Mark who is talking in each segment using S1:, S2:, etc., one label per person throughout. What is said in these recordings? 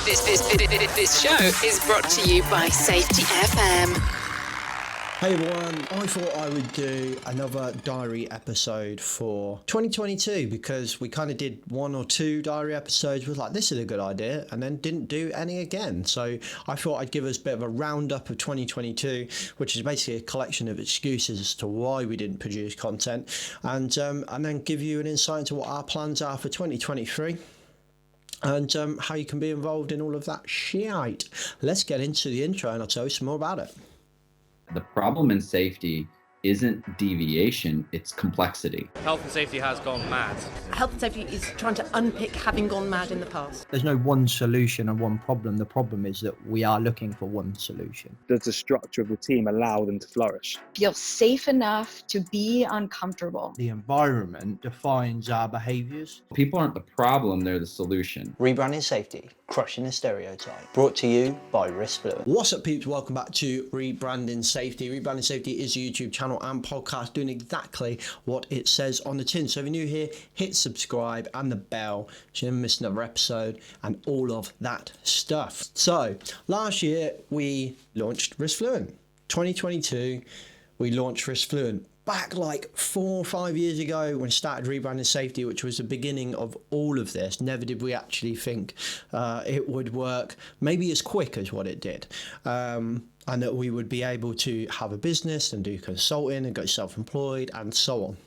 S1: This show is brought to you by Safety FM.
S2: Hey everyone, I thought I would do another diary episode for 2022 because we kind of did one or two diary episodes, was like, this is a good idea, and then didn't do any again. So I thought I'd give us a bit of a roundup of 2022, which is basically a collection of excuses as to why we didn't produce content, and then give you an insight into what our plans are for 2023. And how you can be involved in all of that shite. Let's get into the intro and I'll tell you some more about it.
S3: The problem in safety isn't deviation, it's complexity.
S4: Health and safety has gone mad.
S5: Health and safety is trying to unpick having gone mad in the past.
S6: There's no one solution and one problem. The problem is that we are looking for one solution.
S7: Does the structure of the team allow them to flourish?
S8: Feel safe enough to be uncomfortable.
S6: The environment defines our behaviours.
S3: People aren't the problem, they're the solution.
S2: Rebranding Safety, Crushing the Stereotype. Brought to you by Risk Fluent. What's up, peeps? Welcome back to Rebranding Safety. Rebranding Safety is a YouTube channel and podcast doing exactly what it says on the tin. So if you're new here, hit subscribe and the bell so you never miss another episode and all of that stuff. So last year we launched Risk Fluent. 2022 we launched Risk Fluent. Back like 4 or 5 years ago when we started Rebranding Safety, which was the beginning of all of this, never did we actually think it would work maybe as quick as what it did. And that we would be able to have a business and do consulting and go self-employed and so on.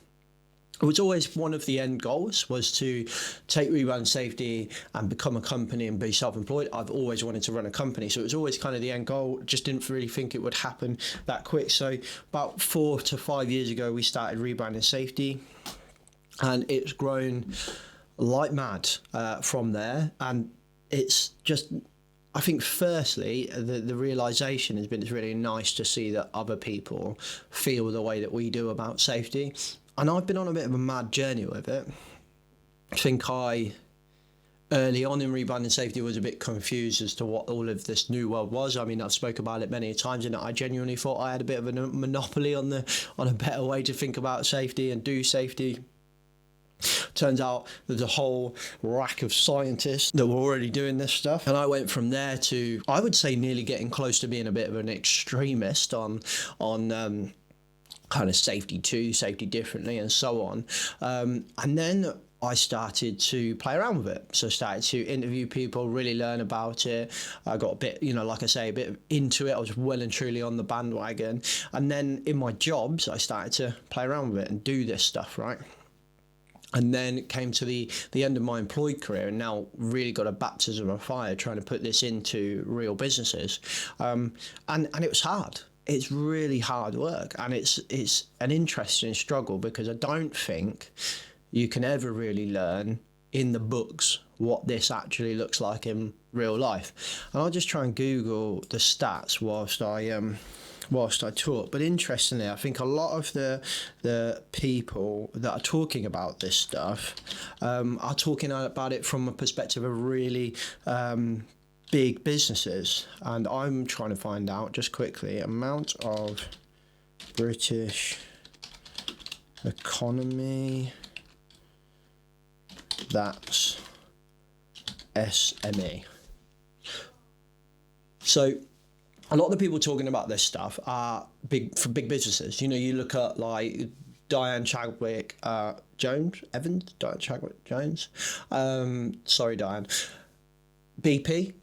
S2: It was always one of the end goals was to take Rebrand Safety and become a company and be self-employed. I've always wanted to run a company, so it was always kind of the end goal. Just didn't really think it would happen that quick. So about 4 to 5 years ago, we started Rebranding Safety, and it's grown like mad from there. And it's just, I think firstly, the realisation has been it's really nice to see that other people feel the way that we do about safety. And I've been on a bit of a mad journey with it. I think early on in Rebranding Safety was a bit confused as to what all of this new world was. I mean, I've spoken about it many times, and I genuinely thought I had a bit of a monopoly on a better way to think about safety and do safety. Turns out there's a whole rack of scientists that were already doing this stuff, and I went from there to, I would say, nearly getting close to being a bit of an extremist on kind of safety too, safety differently, and so on. And then I started to play around with it. So I started to interview people, really learn about it. I got a bit, like I say, a bit into it. I was well and truly on the bandwagon. And then in my jobs, I started to play around with it and do this stuff, right? And then it came to the end of my employed career, and now really got a baptism of fire trying to put this into real businesses. And it was hard. It's really hard work, and it's an interesting struggle because I don't think you can ever really learn in the books what this actually looks like in real life. And I'll just try and Google the stats whilst I talk. But interestingly, I think a lot of the people that are talking about this stuff are talking about it from a perspective of really big businesses. And I'm trying to find out just quickly amount of British economy that's SME. So a lot of the people talking about this stuff are big businesses. You look at like Diane Chadwick Jones. Sorry, Diane. BP,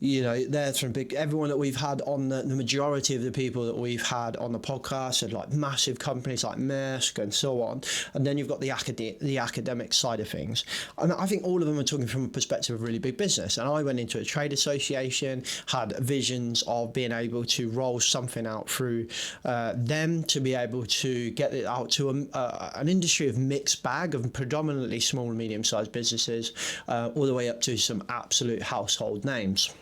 S2: they're from big, everyone that we've had on the majority of the people that we've had on the podcast are like massive companies like Maersk and so on. And then you've got the academic side of things. And I think all of them are talking from a perspective of really big business. And I went into a trade association, had visions of being able to roll something out through them to be able to get it out to an industry of mixed bag of predominantly small and medium-sized businesses, all the way up to some absolute household names.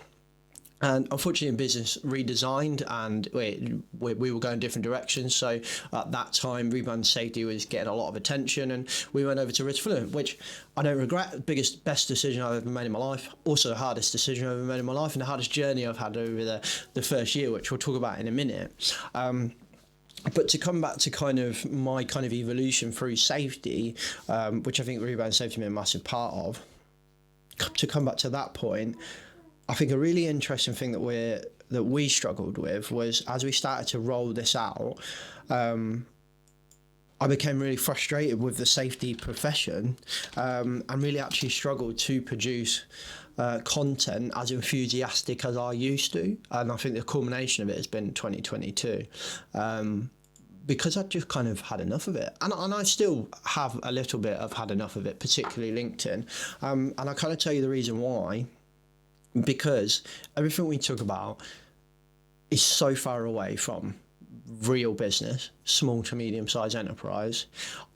S2: And unfortunately, business redesigned, and we were going different directions. So at that time, Rebrand Safety was getting a lot of attention, and we went over to Risk Fluent, which I don't regret. Best decision I've ever made in my life. Also the hardest decision I've ever made in my life, and the hardest journey I've had over the first year, which we'll talk about in a minute. But to come back to kind of my kind of evolution through safety, which I think Rebrand Safety has been a massive part of, to come back to that point, I think a really interesting thing that we struggled with was, as we started to roll this out, I became really frustrated with the safety profession, and really actually struggled to produce content as enthusiastic as I used to. And I think the culmination of it has been 2022. Because I just kind of had enough of it. And I still have a little bit of had enough of it, particularly LinkedIn. And I kind of tell you the reason why. Because everything we talk about is so far away from real business, small to medium-sized enterprise,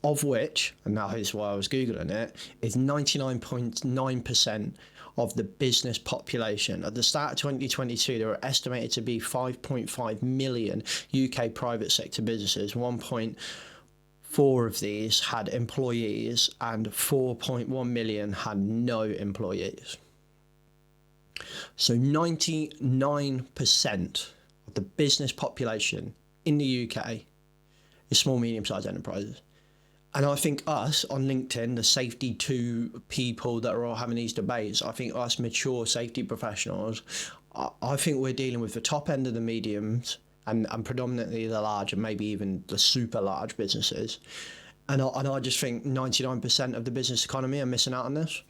S2: of which, and that is why I was Googling it, is 99.9% of the business population. At the start of 2022, there were estimated to be 5.5 million UK private sector businesses. 1.4 of these had employees and 4.1 million had no employees. So 99% of the business population in the UK is small, medium-sized enterprises. And I think us on LinkedIn, the safety 2 people that are all having these debates, I think us mature safety professionals, I think we're dealing with the top end of the mediums and predominantly the large and maybe even the super large businesses. And I just think 99% of the business economy are missing out on this.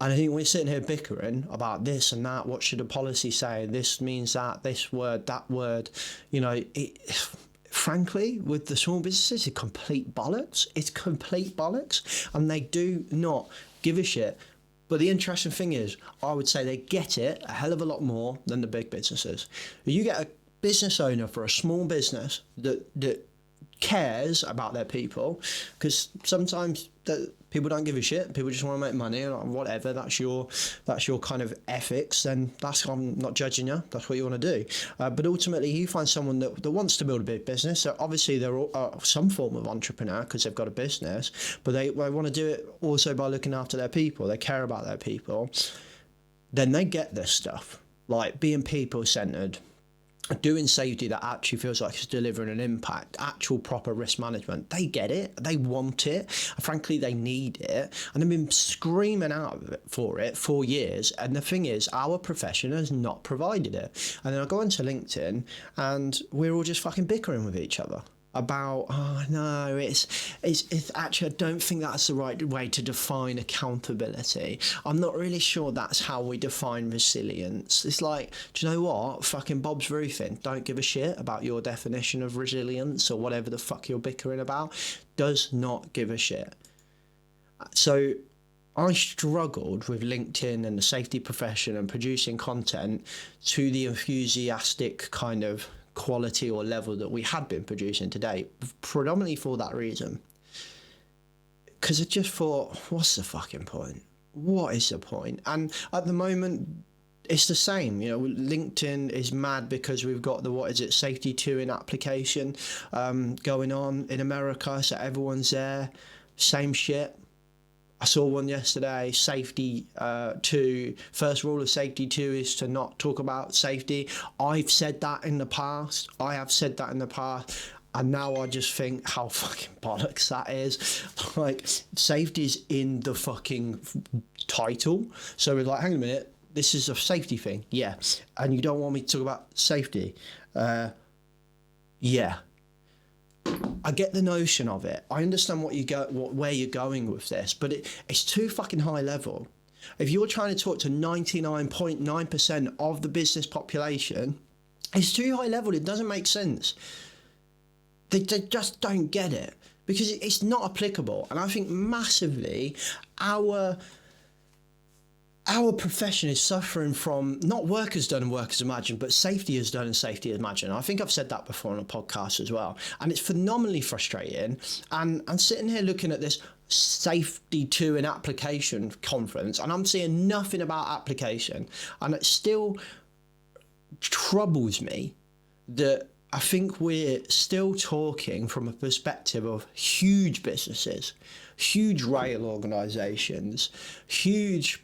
S2: And I think we're sitting here bickering about this and that. What should the policy say? This means that, this word, that word. You know, frankly, with the small businesses, it's complete bollocks. It's complete bollocks. And they do not give a shit. But the interesting thing is, I would say they get it a hell of a lot more than the big businesses. You get a business owner for a small business that cares about their people, because sometimes people don't give a shit. People just want to make money or whatever. That's your kind of ethics. And I'm not judging you. That's what you want to do. But ultimately, you find someone that wants to build a big business. So obviously, they're some form of entrepreneur because they've got a business. But they want to do it also by looking after their people. They care about their people. Then they get this stuff, like being people-centered, doing safety that actually feels like it's delivering an impact, actual proper risk management. They get it, they want it, frankly they need it, and they've been screaming out for it for years. And the thing is, our profession has not provided it. And then I go onto LinkedIn and we're all just fucking bickering with each other about, oh no, it's actually, I don't think that's the right way to define accountability. I'm not really sure that's how we define resilience. It's like, do you know what? Fucking Bob's Roofing don't give a shit about your definition of resilience or whatever the fuck you're bickering about. Does not give a shit. So I struggled with LinkedIn and the safety profession and producing content to the enthusiastic kind of quality or level that we had been producing today, predominantly for that reason. Because I just thought, what's the fucking point? What is the point? And at the moment, it's the same. You know, LinkedIn is mad because we've got the, safety 2 in application going on in America. So everyone's there. Same shit. I saw one yesterday, safety 2, first rule of safety 2 is to not talk about safety. I've said that in the past. And now I just think how fucking bollocks that is. Like, safety's in the fucking title. So we're like, hang on a minute, this is a safety thing. Yeah. And you don't want me to talk about safety. Yeah. I get the notion of it. I understand where you're going with this, but it's too fucking high level. If you're trying to talk to 99.9% of the business population, it's too high level. It doesn't make sense. They just don't get it because it's not applicable. And I think massively our profession is suffering from not work has done and work has imagined, but safety has done and safety has imagined. I think I've said that before on a podcast as well. And it's phenomenally frustrating. And sitting here looking at this safety 2 in application conference, and I'm seeing nothing about application. And it still troubles me that I think we're still talking from a perspective of huge businesses, huge rail organisations, huge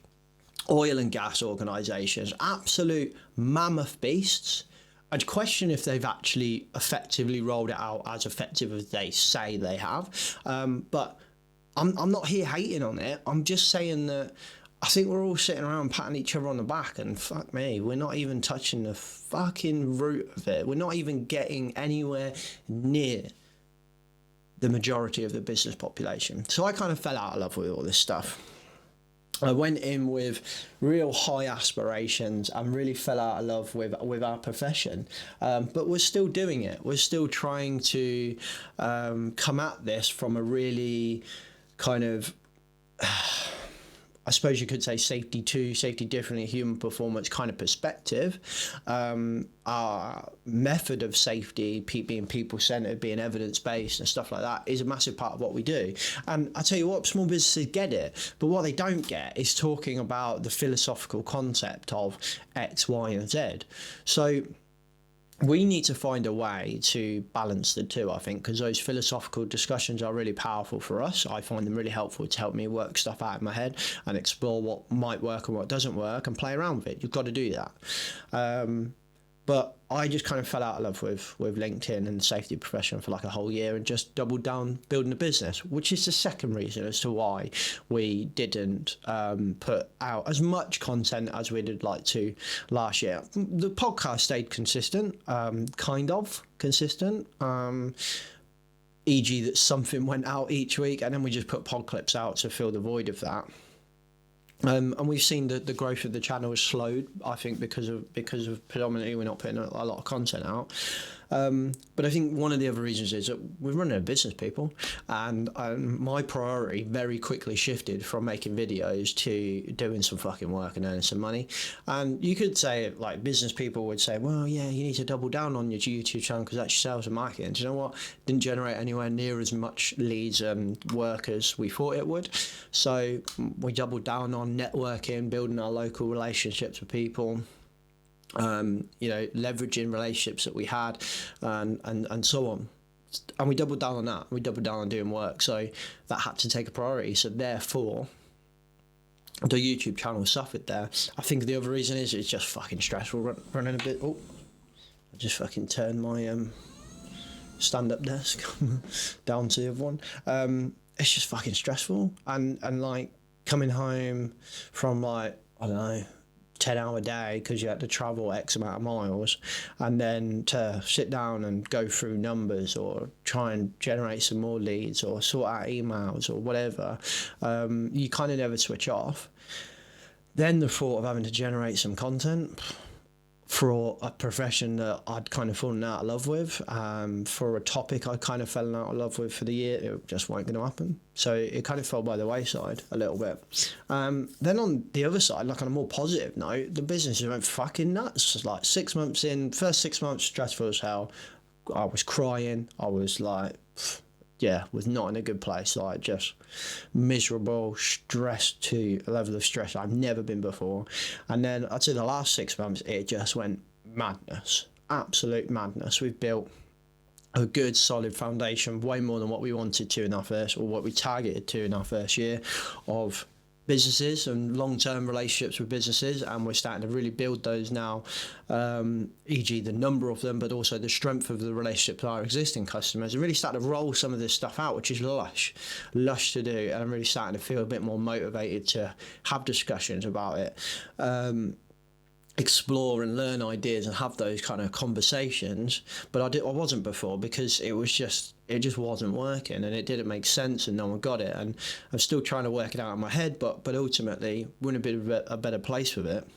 S2: oil and gas organisations, absolute mammoth beasts. I'd question if they've actually effectively rolled it out as effective as they say they have. But I'm not here hating on it. I'm just saying that I think we're all sitting around patting each other on the back, and fuck me, we're not even touching the fucking root of it. We're not even getting anywhere near the majority of the business population. So I kind of fell out of love with all this stuff. I went in with real high aspirations and really fell out of love with our profession. But we're still doing it. We're still trying to come at this from a really kind of, I suppose you could say safety differently, human performance kind of perspective. Our method of safety, being people-centered, being evidence-based and stuff like that is a massive part of what we do. And I tell you what, small businesses get it, but what they don't get is talking about the philosophical concept of X, Y, and Z. So we need to find a way to balance the two, I think, because those philosophical discussions are really powerful for us. I find them really helpful to help me work stuff out in my head and explore what might work and what doesn't work and play around with it. You've got to do that. But I just kind of fell out of love with LinkedIn and the safety profession for like a whole year and just doubled down building a business, which is the second reason as to why we didn't put out as much content as we did like to last year. The podcast stayed consistent, kind of consistent. E.g. that something went out each week and then we just put pod clips out to fill the void of that. And we've seen that the growth of the channel has slowed, I think, because of predominantly we're not putting a lot of content out. But I think one of the other reasons is that we're running a business, people, and my priority very quickly shifted from making videos to doing some fucking work and earning some money. And you could say, like, business people would say, well, yeah, you need to double down on your YouTube channel because that's your sales and marketing. Do you know what? Didn't generate anywhere near as much leads and work as we thought it would. So we doubled down on networking, building our local relationships with people. Leveraging relationships that we had and so on. And we doubled down on that. We doubled down on doing work. So that had to take a priority. So therefore, the YouTube channel suffered there. I think the other reason is it's just fucking stressful running a bit. Oh, I just fucking turned my stand-up desk down to the other one. It's just fucking stressful. And like coming home from like, I don't know, 10-hour day because you had to travel X amount of miles, and then to sit down and go through numbers or try and generate some more leads or sort out emails or whatever, you kind of never switch off. Then the thought of having to generate some content for a profession that I'd kind of fallen out of love with, for a topic I kind of fell out of love with for the year, it just wasn't going to happen. So it kind of fell by the wayside a little bit. Then on the other side, like on a more positive note, the business went fucking nuts. Like 6 months in, first 6 months, stressful as hell. I was crying. I was like, was not in a good place, like just miserable, stressed to a level of stress I've never been before. And then I'd say the last 6 months, it just went madness, absolute madness. We've built a good solid foundation, way more than what we wanted to in our first, or what we targeted to in our first year of businesses and long-term relationships with businesses, and we're starting to really build those now, e.g. the number of them, but also the strength of the relationship with our existing customers, and really starting to roll some of this stuff out, which is lush to do. And I'm really starting to feel a bit more motivated to have discussions about it, explore and learn ideas and have those kind of conversations. But I wasn't before, because it just wasn't working and it didn't make sense and no one got it. And I'm still trying to work it out in my head, but ultimately we're in a bit of a better place with it.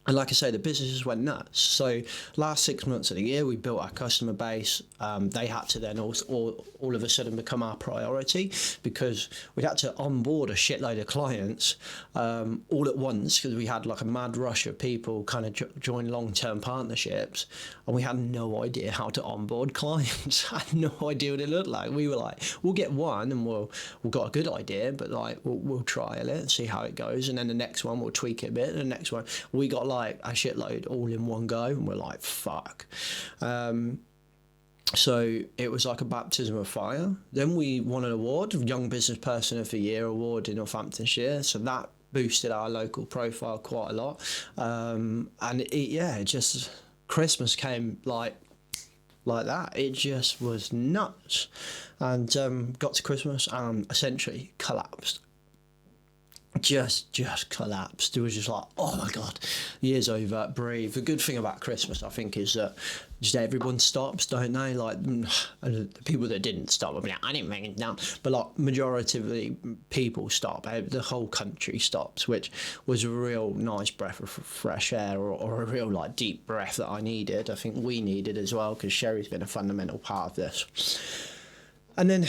S2: And like I say, the businesses went nuts. So last 6 months of the year, we built our customer base. They had to then all of a sudden become our priority, because we had to onboard a shitload of clients all at once, because we had like a mad rush of people kind of join long-term partnerships, and we had no idea how to onboard clients. I had no idea what it looked like. We were like, we'll get one and we've got a good idea, but like we'll trial it and see how it goes, and then the next one we'll tweak it a bit, and the next one we got like a shitload all in one go, and we're like, fuck. So it was like a baptism of fire. Then we won an award, Young Business Person of the Year award in Northamptonshire, so that boosted our local profile quite a lot. And it just Christmas came like that. It just was nuts. And got to Christmas and essentially collapsed. just collapsed. It was just like, oh my god, year's over, breathe. The good thing about Christmas, I think, is that just everyone stops, don't they? Like the people that didn't stop, I mean, I didn't make it down, but like majority of the people stop. The whole country stops, which was a real nice breath of fresh air, or a real like deep breath that I needed. I think we needed as well, because Sherry's been a fundamental part of this. And then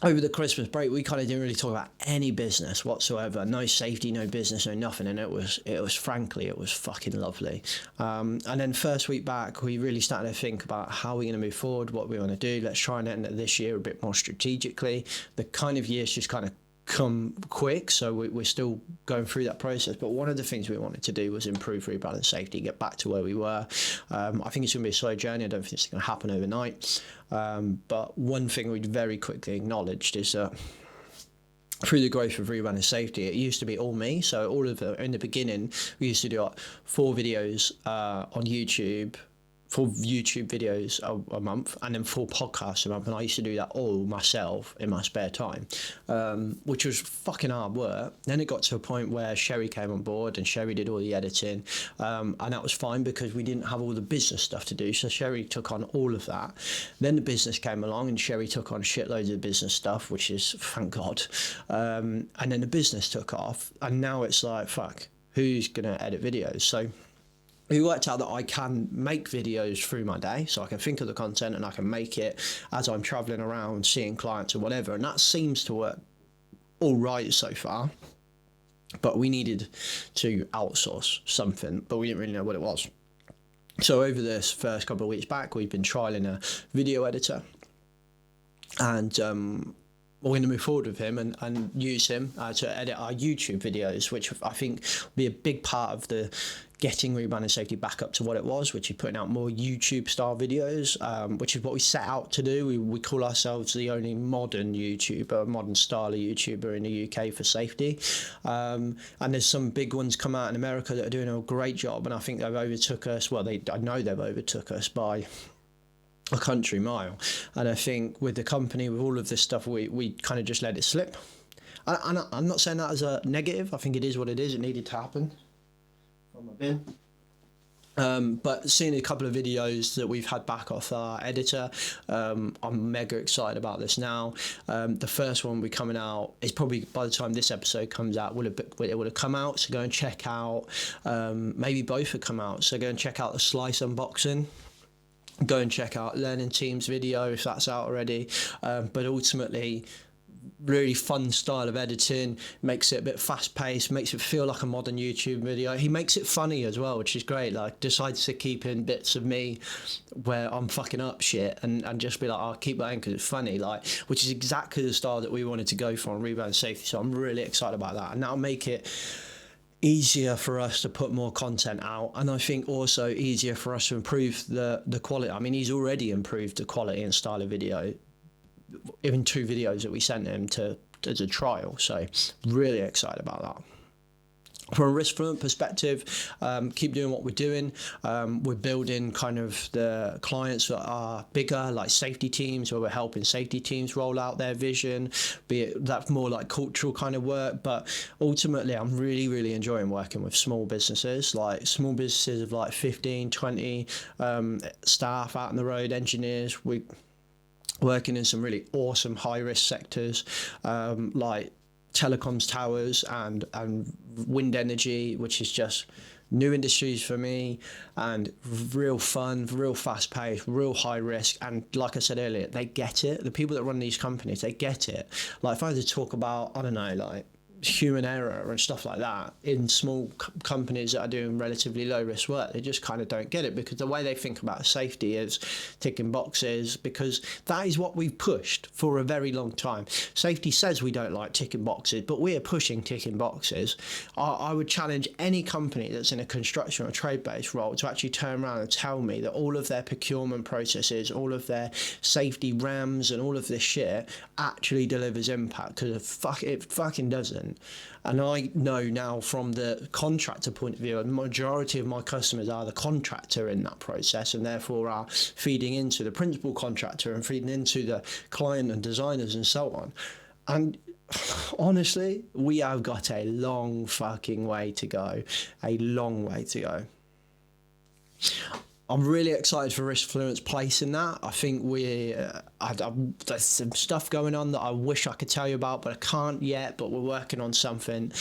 S2: over the Christmas break, we kind of didn't really talk about any business whatsoever. No safety, no business, no nothing. And it was frankly, it was fucking lovely. And then first week back, we really started to think about how we're going to move forward, what we want to do. Let's try and end this year a bit more strategically. The kind of year's just kind of come quick, so we're still going through that process. But one of the things we wanted to do was improve rebranding safety, get back to where we were. I think it's going to be a slow journey. I don't think it's going to happen overnight. But one thing we very quickly acknowledged is that through the growth of rebranding safety, it used to be all me. So in the beginning, we used to do like 4 videos on YouTube, 4 YouTube videos a month, and then 4 podcasts a month, and I used to do that all myself in my spare time, which was fucking hard work. Then it got to a point where Sherry came on board, and Sherry did all the editing, and that was fine because we didn't have all the business stuff to do, so Sherry took on all of that. Then the business came along, and Sherry took on shitloads of business stuff, which is thank God, and then the business took off, and now it's like, fuck, who's gonna edit videos? So we worked out that I can make videos through my day, so I can think of the content and I can make it as I'm traveling around, seeing clients or whatever, and that seems to work all right so far. But we needed to outsource something, but we didn't really know what it was. So over this first couple of weeks back, we've been trialing a video editor, and we're going to move forward with him and use him to edit our YouTube videos, which I think will be a big part of the getting rebranding safety back up to what it was, which is putting out more YouTube style videos, which is what we set out to do. We call ourselves the only modern YouTuber, modern style of YouTuber in the UK for safety. And there's some big ones come out in America that are doing a great job, and I think they've overtook us. Well, I know they've overtook us by a country mile. And I think with the company, with all of this stuff, we kind of just let it slip. And I'm not saying that as a negative. I think it is what it is. It needed to happen. From my bin. But seeing a couple of videos that we've had back off our editor, I'm mega excited about this now. The first one will be coming out, is probably by the time this episode comes out, it would have come out, so go and check out, maybe both have come out, so go and check out the Slice unboxing. Go and check out Learning Team's video if that's out already. But ultimately, really fun style of editing, makes it a bit fast paced, makes it feel like a modern YouTube video. He makes it funny as well, which is great. Like, decides to keep in bits of me where I'm fucking up shit and just be like, I'll keep that in because it's funny, like, which is exactly the style that we wanted to go for on Rebrand Safety. So I'm really excited about that, and that'll make it easier for us to put more content out, and I think also easier for us to improve the quality. I mean, he's already improved the quality and style of video, even 2 videos that we sent him to as a trial, so really excited about that. From a Risk Fluent perspective, keep doing what we're doing. We're building kind of the clients that are bigger, like safety teams, where we're helping safety teams roll out their vision, be it that's more like cultural kind of work. But ultimately, I'm really, really enjoying working with small businesses, like small businesses of like 15, 20 staff out on the road, engineers. We're working in some really awesome high-risk sectors, like telecoms towers and wind energy, which is just new industries for me, and real fun, real fast paced, real high risk. And like I said earlier, they get it. The people that run these companies, they get it. Like, if I had to talk about, I don't know, like human error and stuff like that in small companies that are doing relatively low risk work, they just kind of don't get it, because the way they think about safety is ticking boxes, because that is what we've pushed for a very long time. Safety says we don't like ticking boxes, but we are pushing ticking boxes. I would challenge any company that's in a construction or trade-based role to actually turn around and tell me that all of their procurement processes, all of their safety RAMs and all of this shit actually delivers impact, because it fucking doesn't. And I know now from the contractor point of view, a majority of my customers are the contractor in that process, and therefore are feeding into the principal contractor and feeding into the client and designers and so on. And honestly, we have got a long fucking way to go. A long way to go. I'm really excited for Risk Fluent's place in that. I think there's some stuff going on that I wish I could tell you about, but I can't yet. But we're working on something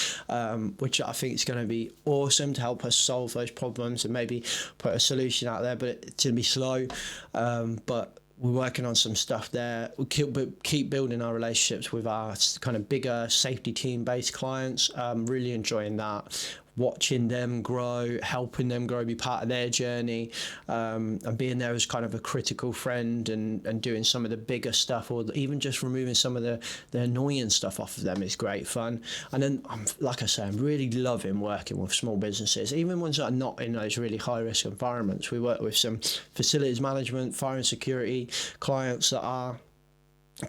S2: which I think is going to be awesome to help us solve those problems and maybe put a solution out there. But it's going to be slow. But we're working on some stuff there. We keep building our relationships with our kind of bigger safety team-based clients. Really enjoying that. Watching them grow, helping them grow, be part of their journey, and being there as kind of a critical friend and doing some of the bigger stuff, or even just removing some of the annoying stuff off of them is great fun. And then, like I say, I'm really loving working with small businesses, even ones that are not in those really high-risk environments. We work with some facilities management, fire and security clients that are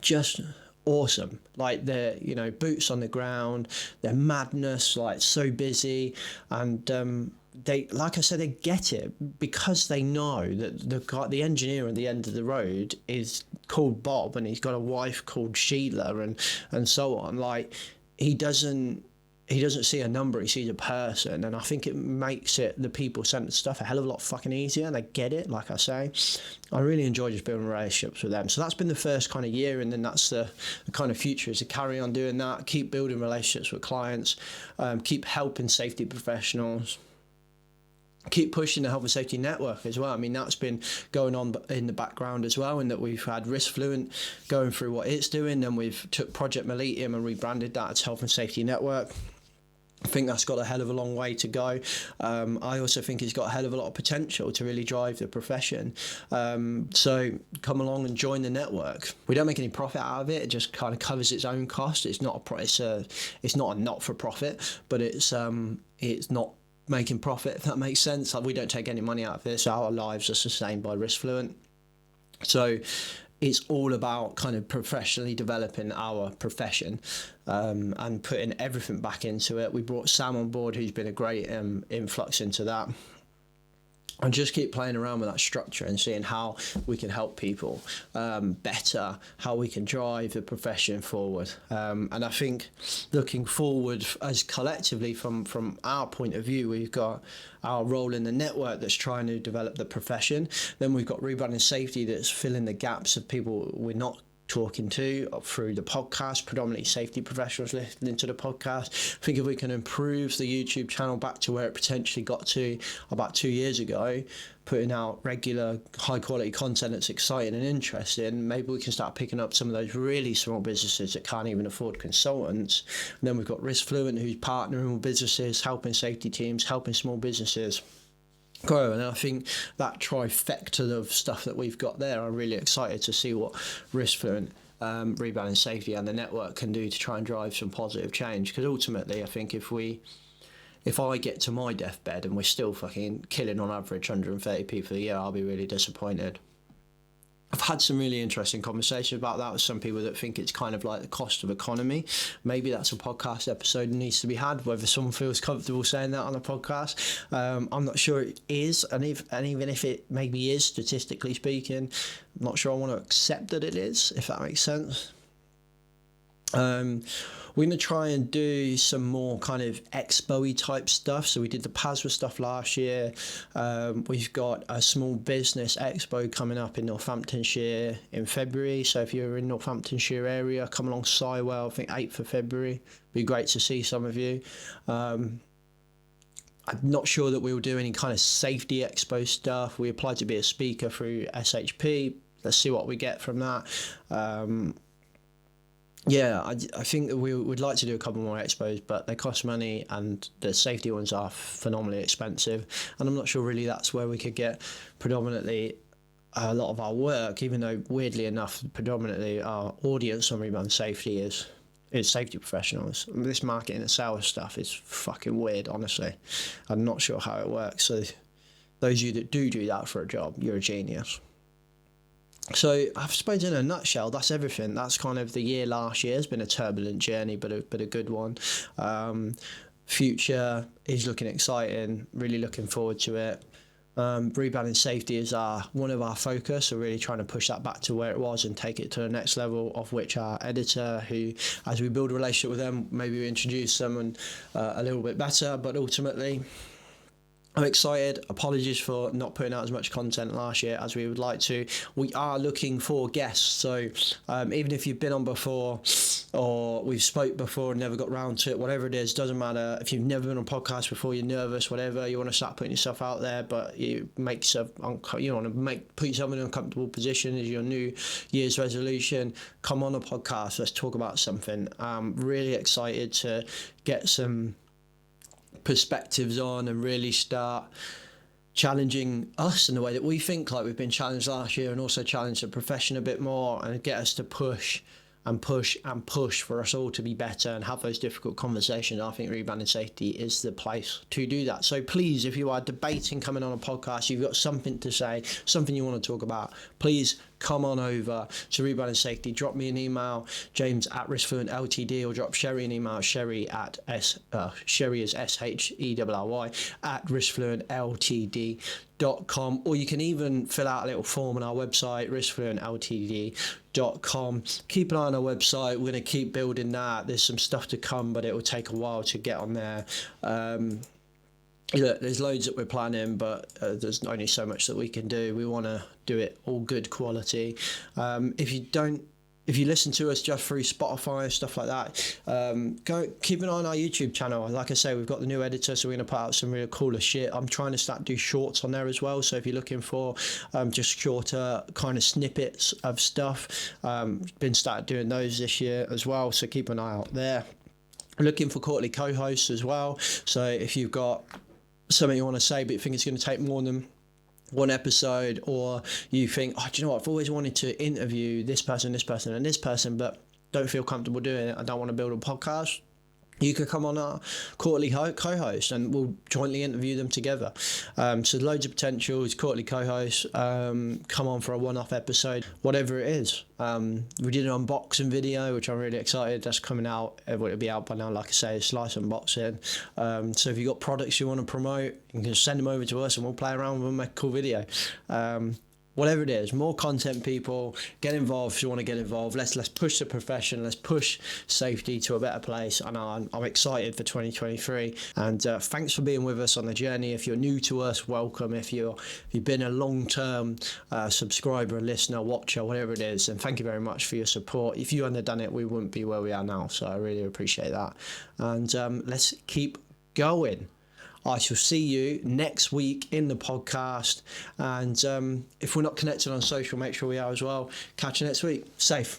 S2: just awesome. Like, they're, you know, boots on the ground, they're madness, like so busy, and they, like I said, they get it because they know that the engineer at the end of the road is called Bob and he's got a wife called Sheila and so on. Like, he doesn't see a number, he sees a person, and I think it makes it, the people-centered stuff, a hell of a lot fucking easier. They get it, like I say. I really enjoy just building relationships with them. So that's been the first kind of year, and then that's the kind of future, is to carry on doing that, keep building relationships with clients, keep helping safety professionals, keep pushing the health and safety network as well. I mean, that's been going on in the background as well, in that we've had Risk Fluent going through what it's doing, then we've took Project Millennium and rebranded that as Health and Safety Network. I think that's got a hell of a long way to go. I also think it's got a hell of a lot of potential to really drive the profession. So come along and join the network. We don't make any profit out of it. It just kind of covers its own cost. It's not a not-for-profit, but it's not making profit, if that makes sense. Like, we don't take any money out of this. Our lives are sustained by Risk Fluent. So it's all about kind of professionally developing our profession, and putting everything back into it. We brought Sam on board, who's been a great influx into that. And just keep playing around with that structure and seeing how we can help people better, how we can drive the profession forward. And I think looking forward, as collectively from our point of view, we've got our role in the network that's trying to develop the profession. Then we've got Rebranding Safety that's filling the gaps of people we're not talking to through the podcast, predominantly safety professionals listening to the podcast. I think if we can improve the YouTube channel back to where it potentially got to about 2 years ago, putting out regular high quality content that's exciting and interesting, maybe we can start picking up some of those really small businesses that can't even afford consultants. And then we've got Risk Fluent, who's partnering with businesses, helping safety teams, helping small businesses grow. And I think that trifecta of stuff that we've got there, I'm really excited to see what Risk Fluent, Rebranding Safety and the network can do to try and drive some positive change. Because ultimately, I think if I get to my deathbed and we're still fucking killing on average 130 people a year, I'll be really disappointed. I've had some really interesting conversations about that with some people that think it's kind of like the cost of economy. Maybe that's a podcast episode that needs to be had, whether someone feels comfortable saying that on a podcast. I'm not sure it is, and even if it maybe is, statistically speaking, I'm not sure I want to accept that it is, if that makes sense. We're going to try and do some more kind of expo-y type stuff. So we did the PASMA stuff last year. We've got a small business expo coming up in Northamptonshire in February. So if you're in Northamptonshire area, come along Sywell, I think 8th of February. Be great to see some of you. I'm not sure that we'll do any kind of safety expo stuff. We applied to be a speaker through SHP. Let's see what we get from that. Yeah, I think that we would like to do a couple more expos, but they cost money and the safety ones are phenomenally expensive. And I'm not sure really that's where we could get predominantly a lot of our work, even though weirdly enough, predominantly our audience on Rebrand Safety is safety professionals. This marketing and sales stuff is fucking weird, honestly. I'm not sure how it works. So those of you that do that for a job, you're a genius. So I suppose in a nutshell, that's everything. That's kind of the year last year. It's been a turbulent journey, but a good one. Future is looking exciting. Really looking forward to it. Rebranding safety is one of our focus. We're really trying to push that back to where it was and take it to the next level, of which our editor, who, as we build a relationship with them, maybe we introduce someone a little bit better. But ultimately, I'm excited. Apologies for not putting out as much content last year as we would like to. We are looking for guests, so even if you've been on before or we've spoke before and never got round to it, whatever it is, doesn't matter. If you've never been on a podcast before, you're nervous, whatever, you want to start putting yourself out there, but you make yourself put yourself in an uncomfortable position as your New Year's resolution. Come on a podcast. Let's talk about something. I'm really excited to get some perspectives on and really start challenging us in the way that we think, like we've been challenged last year, and also challenge the profession a bit more and get us to push and push and push for us all to be better and have those difficult conversations. I think Rebranding Safety is the place to do that. So please, if you are debating coming on a podcast, you've got something to say, something you want to talk about, please come on over to Rebranding Safety. Drop me an email, James at Risk Fluent Ltd, or drop Sherry an email, Sherry at Sherry is SHERRY at riskfluentltd.com, or you can even fill out a little form on our website, riskfluentltd.com. Keep an eye on our website. We're going to keep building that. There's some stuff to come, but it will take a while to get on there. Look, there's loads that we're planning, but there's only so much that we can do. We want to do it all good quality. If you listen to us just through Spotify and stuff like that, go keep an eye on our YouTube channel. Like I say, we've got the new editor, so we're going to put out some real cooler shit. I'm trying to start do shorts on there as well. So if you're looking for just shorter kind of snippets of stuff, been started doing those this year as well. So keep an eye out there. Looking for quarterly co-hosts as well. So if you've got something you want to say but you think it's going to take more than one episode, or you think, do you know what, I've always wanted to interview this person, and this person, but don't feel comfortable doing it, I don't want to build a podcast, you could come on our quarterly co-host and we'll jointly interview them together. So loads of potential. It's quarterly co-hosts, come on for a one-off episode, whatever it is. We did an unboxing video, which I'm really excited. That's coming out. It'll be out by now, like I say, it's slice unboxing. So if you've got products you want to promote, you can send them over to us and we'll play around with them and make a cool video. Whatever it is, more content, people, get involved if you want to get involved. Let's push the profession, let's push safety to a better place. And I'm excited for 2023. And thanks for being with us on the journey. If you're new to us, welcome. If you've been a long-term subscriber, listener, watcher, whatever it is, and thank you very much for your support. If you hadn't done it, we wouldn't be where we are now. So I really appreciate that. And let's keep going. I shall see you next week in the podcast. And if we're not connected on social, make sure we are as well. Catch you next week. Safe.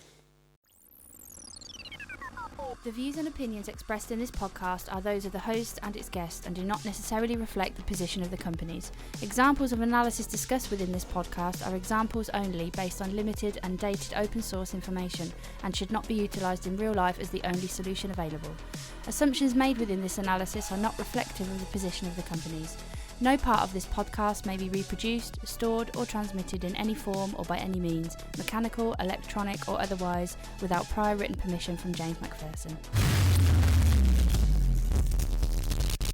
S9: The views and opinions expressed in this podcast are those of the host and its guest and do not necessarily reflect the position of the companies. Examples of analysis discussed within this podcast are examples only based on limited and dated open source information and should not be utilised in real life as the only solution available. Assumptions made within this analysis are not reflective of the position of the companies. No part of this podcast may be reproduced, stored or transmitted in any form or by any means, mechanical, electronic or otherwise, without prior written permission from James MacPherson.